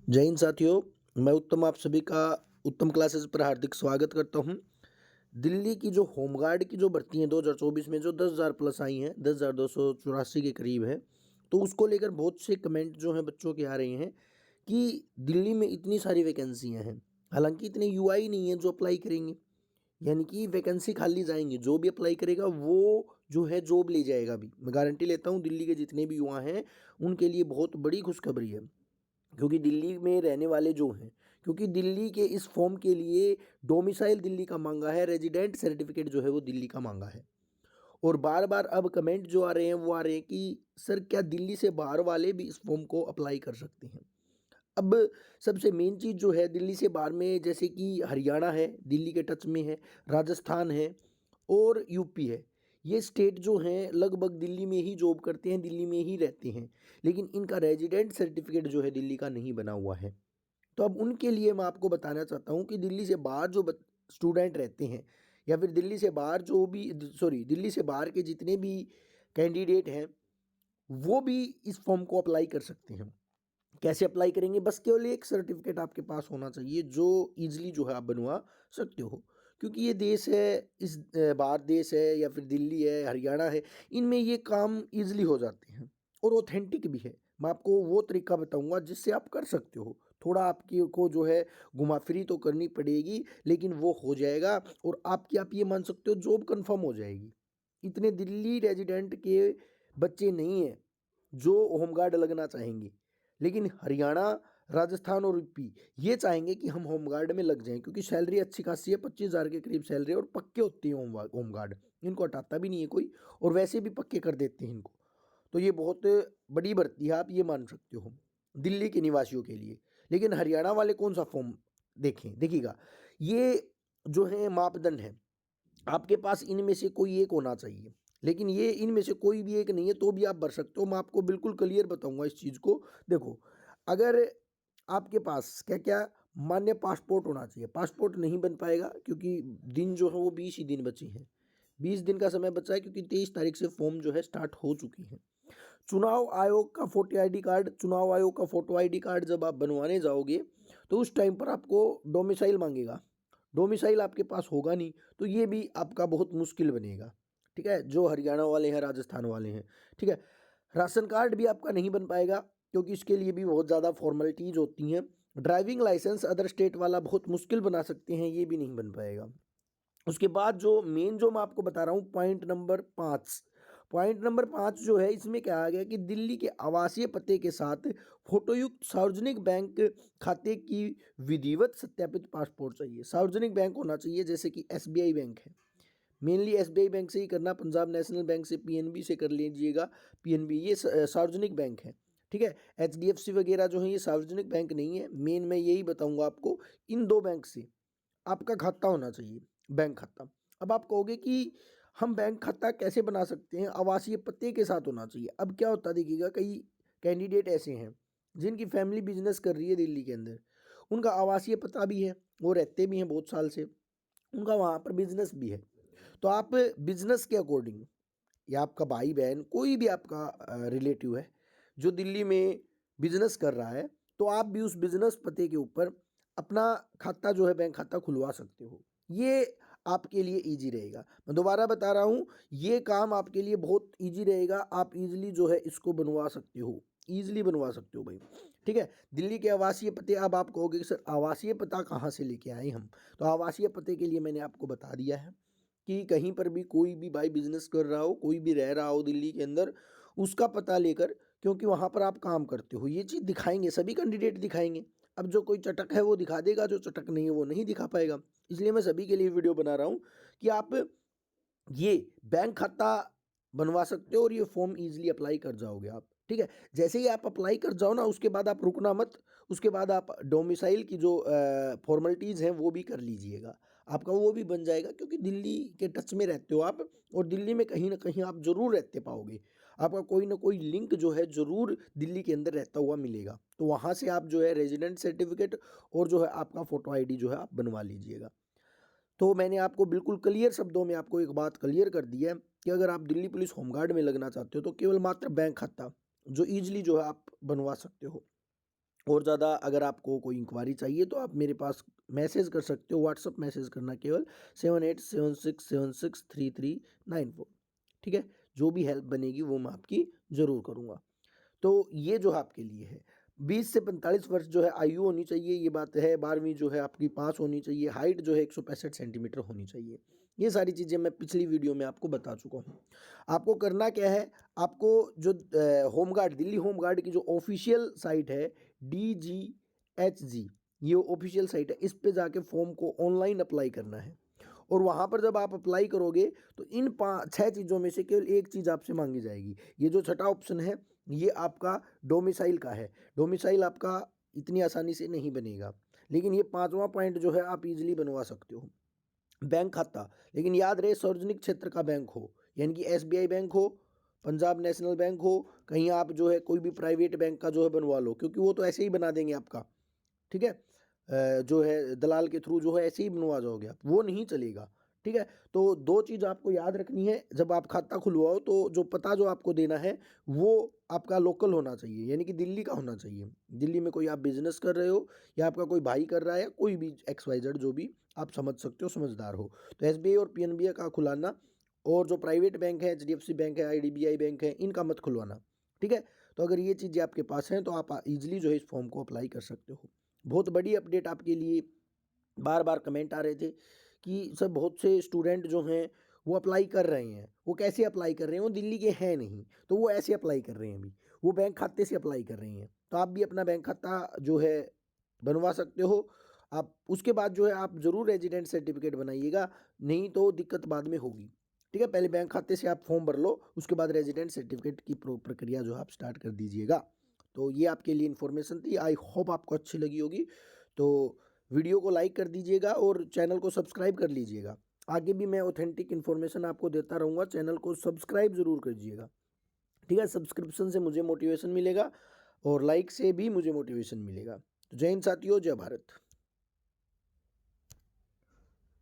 जय हिंद साथियों। मैं उत्तम आप सभी का उत्तम क्लासेस पर हार्दिक स्वागत करता हूं। दिल्ली की जो होमगार्ड की जो भर्ती है 2024 में जो 10,000 प्लस आई हैं, 10,284 के करीब है, तो उसको लेकर बहुत से कमेंट जो हैं बच्चों के आ रहे हैं कि दिल्ली में इतनी सारी वैकेंसियां हैं, हालांकि इतने युवा ही नहीं है जो अप्लाई करेंगे। यानी कि वैकेंसी खाली जाएंगी, जो भी अप्लाई करेगा वो जो है जॉब ले जाएगा। भी मैं गारंटी लेता हूँ दिल्ली के जितने भी युवा हैं उनके लिए बहुत बड़ी खुशखबरी है, क्योंकि दिल्ली में रहने वाले जो हैं, क्योंकि दिल्ली के इस फॉर्म के लिए डोमिसाइल दिल्ली का मांगा है, रेजिडेंट सर्टिफिकेट जो है वो दिल्ली का मांगा है। और बार बार अब कमेंट जो आ रहे हैं वो आ रहे हैं कि सर क्या दिल्ली से बाहर वाले भी इस फॉर्म को अप्लाई कर सकते हैं। अब सबसे मेन चीज़ जो है दिल्ली से बाहर में, जैसे कि हरियाणा है दिल्ली के टच में है, राजस्थान है और यूपी है। ये स्टेट जो हैं लगभग दिल्ली में ही जॉब करते हैं, दिल्ली में ही रहते हैं, लेकिन इनका रेजिडेंट सर्टिफिकेट जो है दिल्ली का नहीं बना हुआ है। तो अब उनके लिए मैं आपको बताना चाहता हूँ कि दिल्ली से बाहर जो स्टूडेंट रहते हैं, या फिर दिल्ली से बाहर जो भी सॉरी दिल्ली से बाहर के जितने भी कैंडिडेट हैं वो भी इस फॉर्म को अप्लाई कर सकते हैं। कैसे अप्लाई करेंगे? बस केवल एक सर्टिफिकेट आपके पास होना चाहिए जो ईजिली जो है आप बनवा सकते हो, क्योंकि ये देश है, इस भारत देश है या फिर दिल्ली है, हरियाणा है, इनमें ये काम ईजिली हो जाते हैं और ऑथेंटिक भी है। मैं आपको वो तरीका बताऊंगा जिससे आप कर सकते हो। थोड़ा आपकी को जो है घुमा फिरी तो करनी पड़ेगी, लेकिन वो हो जाएगा और आपकी आप ये मान सकते हो जॉब कंफर्म हो जाएगी। इतने दिल्ली रेजिडेंट के बच्चे नहीं हैं जो होमगार्ड लगना चाहेंगे, लेकिन हरियाणा, राजस्थान और यूपी ये चाहेंगे कि हम होमगार्ड में लग जाएं, क्योंकि सैलरी अच्छी खासी है, 25,000 के करीब सैलरी और पक्के होते हैं होमगार्ड। इनको हटाता भी नहीं है कोई, और वैसे भी पक्के कर देते हैं इनको। तो ये बहुत बड़ी भर्ती है, आप ये मान सकते हो दिल्ली के निवासियों के लिए। लेकिन हरियाणा वाले कौन सा फॉर्म देखिएगा, ये जो है मापदंड है, आपके पास इनमें से कोई एक होना चाहिए। लेकिन ये इनमें से कोई भी एक नहीं है तो भी आप भर सकते हो। मैं आपको बिल्कुल क्लियर बताऊंगा इस चीज़ को। देखो, अगर आपके पास क्या क्या मान्य पासपोर्ट होना चाहिए। पासपोर्ट नहीं बन पाएगा क्योंकि दिन जो है वो 20 ही दिन बचे हैं, 20 दिन का समय बचा है, क्योंकि 23 तारीख से फॉर्म जो है स्टार्ट हो चुकी है। चुनाव आयोग का फोटो आईडी कार्ड, चुनाव आयोग का फोटो आईडी कार्ड जब आप बनवाने जाओगे तो उस टाइम पर आपको डोमिसाइल मांगेगा। डोमिसाइल आपके पास होगा नहीं तो ये भी आपका बहुत मुश्किल बनेगा। ठीक है, जो हरियाणा वाले हैं, राजस्थान वाले हैं। ठीक है, राशन कार्ड भी आपका नहीं बन पाएगा क्योंकि इसके लिए भी बहुत ज़्यादा फॉर्मेलिटीज़ होती हैं। ड्राइविंग लाइसेंस अदर स्टेट वाला बहुत मुश्किल बना सकते हैं, ये भी नहीं बन पाएगा। उसके बाद जो मेन जो मैं आपको बता रहा हूँ, पॉइंट नंबर 5 जो है, इसमें क्या आ गया कि दिल्ली के आवासीय पते के साथ फोटोयुक्त सार्वजनिक बैंक खाते की विधिवत सत्यापित पासपोर्ट चाहिए। सार्वजनिक बैंक होना चाहिए, जैसे कि एसबीआई बैंक है, मेनली एसबीआई बैंक से ही करना, पंजाब नेशनल बैंक से, पीएनबी से कर लीजिएगा। पीएनबी ये सार्वजनिक बैंक है। ठीक है, एचडीएफसी वगैरह जो है ये सार्वजनिक बैंक नहीं है। मेन मैं यही बताऊंगा आपको, इन दो बैंक से आपका खाता होना चाहिए, बैंक खाता। अब आप कहोगे कि हम बैंक खाता कैसे बना सकते हैं? आवासीय पते के साथ होना चाहिए। अब क्या होता है देखिएगा, कई कैंडिडेट ऐसे हैं जिनकी फैमिली बिजनेस कर रही है दिल्ली के अंदर, उनका आवासीय पता भी है, वो रहते भी हैं बहुत साल से, उनका वहाँ पर बिजनेस भी है। तो आप बिजनेस के अकॉर्डिंग, या आपका भाई बहन कोई भी आपका रिलेटिव है जो दिल्ली में बिजनेस कर रहा है, तो आप भी उस बिजनेस पते के ऊपर अपना खाता जो है बैंक खाता खुलवा सकते हो। ये आपके लिए इजी रहेगा। मैं दोबारा बता रहा हूँ, ये काम आपके लिए बहुत इजी रहेगा। आप इजीली जो है इसको बनवा सकते हो, ईजिली बनवा सकते हो भाई। ठीक है, दिल्ली के आवासीय पते। अब आप कहोगे कि सर आवासीय पता कहाँ से लेके आए हम? तो आवासीय पते के लिए मैंने आपको बता दिया है कि कहीं पर भी कोई भी भाई बिजनेस कर रहा हो, कोई भी रह रहा हो दिल्ली के अंदर, उसका पता लेकर, क्योंकि वहाँ पर आप काम करते हो, ये चीज़ दिखाएंगे, सभी कैंडिडेट दिखाएंगे। अब जो कोई चटक है वो दिखा देगा, जो चटक नहीं है वो नहीं दिखा पाएगा। इसलिए मैं सभी के लिए वीडियो बना रहा हूँ कि आप ये बैंक खाता बनवा सकते हो और ये फॉर्म इजीली अप्लाई कर जाओगे आप। ठीक है, जैसे ही आप अप्लाई कर जाओ ना, उसके बाद आप रुकना मत। उसके बाद आप डोमिसाइल की जो फॉर्मेलिटीज़ हैं वो भी कर लीजिएगा, आपका वो भी बन जाएगा, क्योंकि दिल्ली के टच में रहते हो आप, और दिल्ली में कहीं ना कहीं आप ज़रूर रहते पाओगे। आपका कोई ना कोई लिंक जो है ज़रूर दिल्ली के अंदर रहता हुआ मिलेगा, तो वहाँ से आप जो है रेजिडेंट सर्टिफिकेट और जो है आपका फ़ोटो आईडी जो है आप बनवा लीजिएगा। तो मैंने आपको बिल्कुल क्लियर शब्दों में आपको एक बात क्लियर कर दी है कि अगर आप दिल्ली पुलिस होमगार्ड में लगना चाहते हो तो केवल मात्र बैंक खाता जो ईजिली जो है आप बनवा सकते हो। और ज़्यादा अगर आपको कोई इंक्वायरी चाहिए तो आप मेरे पास मैसेज कर सकते हो, व्हाट्सअप मैसेज करना केवल 7876763394। ठीक है, जो भी हेल्प बनेगी वो मैं आपकी ज़रूर करूँगा। तो ये जो आपके लिए है 20 से 45 वर्ष जो है आयु होनी चाहिए, ये बात है। 12वीं जो है आपकी पास होनी चाहिए, हाइट जो है 165 सेंटीमीटर होनी चाहिए। ये सारी चीज़ें मैं पिछली वीडियो में आपको बता चुका हूँ। आपको करना क्या है, आपको जो होमगार्ड, दिल्ली होमगार्ड की जो ऑफिशियल साइट है DGHG, ये ऑफिशियल साइट है, इस पे जाके फॉर्म को ऑनलाइन अप्लाई करना है। और वहाँ पर जब आप अप्लाई करोगे तो इन 6 चीज़ों में से केवल एक चीज़ आपसे मांगी जाएगी। ये जो छठा ऑप्शन है ये आपका डोमिसाइल का है। डोमिसाइल आपका इतनी आसानी से नहीं बनेगा, लेकिन ये 5वां पॉइंट जो है आप इजीली बनवा सकते हो। बैंक खाता, लेकिन याद रहे सार्वजनिक क्षेत्र का बैंक हो, यानी कि SBI बैंक हो, पंजाब नेशनल बैंक हो, कहीं आप जो है कोई भी प्राइवेट बैंक का जो है बनवा लो, क्योंकि वो तो ऐसे ही बना देंगे आपका। ठीक है, जो है दलाल के थ्रू जो है ऐसे ही बनवा जाओगे आप, वो नहीं चलेगा। ठीक है, तो 2 चीज़ आपको याद रखनी है जब आप खाता खुलवाओ, तो जो पता जो आपको देना है वो आपका लोकल होना चाहिए, यानी कि दिल्ली का होना चाहिए। दिल्ली में कोई आप बिजनेस कर रहे हो या आपका कोई भाई कर रहा है, कोई भी XYZ जो भी आप समझ सकते हो, समझदार हो, तो SBI और PNB का खुलाना, और जो प्राइवेट बैंक है HDFC बैंक है, IDBI बैंक है, इनका मत खुलवाना। ठीक है, तो अगर ये चीज़ें आपके पास हैं तो आप ईजिली जो है इस फॉर्म को अप्लाई कर सकते हो। बहुत बड़ी अपडेट आपके लिए। बार बार कमेंट आ रहे थे कि सर बहुत से स्टूडेंट जो हैं वो अप्लाई कर रहे हैं, वो कैसे अप्लाई कर रहे हैं, वो दिल्ली के हैं नहीं, तो वो ऐसे अप्लाई कर रहे हैं अभी, वो बैंक खाते से अप्लाई कर रहे हैं। तो आप भी अपना बैंक खाता जो है बनवा सकते हो। आप उसके बाद जो है आप ज़रूर रेजिडेंट सर्टिफिकेट बनाइएगा, नहीं तो दिक्कत बाद में होगी। ठीक है, पहले बैंक खाते से आप फॉर्म भर लो, उसके बाद रेजिडेंट सर्टिफिकेट की प्रक्रिया जो है आप स्टार्ट कर दीजिएगा। तो ये आपके लिए इन्फॉर्मेशन थी, आई होप आपको अच्छी लगी होगी। तो वीडियो को लाइक कर दीजिएगा और चैनल को सब्सक्राइब कर लीजिएगा। आगे भी मैं ऑथेंटिक इन्फॉर्मेशन आपको देता रहूँगा, चैनल को सब्सक्राइब ज़रूर कीजिएगा। ठीक है, सब्सक्रिप्शन से मुझे मोटिवेशन मिलेगा और लाइक से भी मुझे मोटिवेशन मिलेगा। तो जय हिंद साथियों, जय भारत।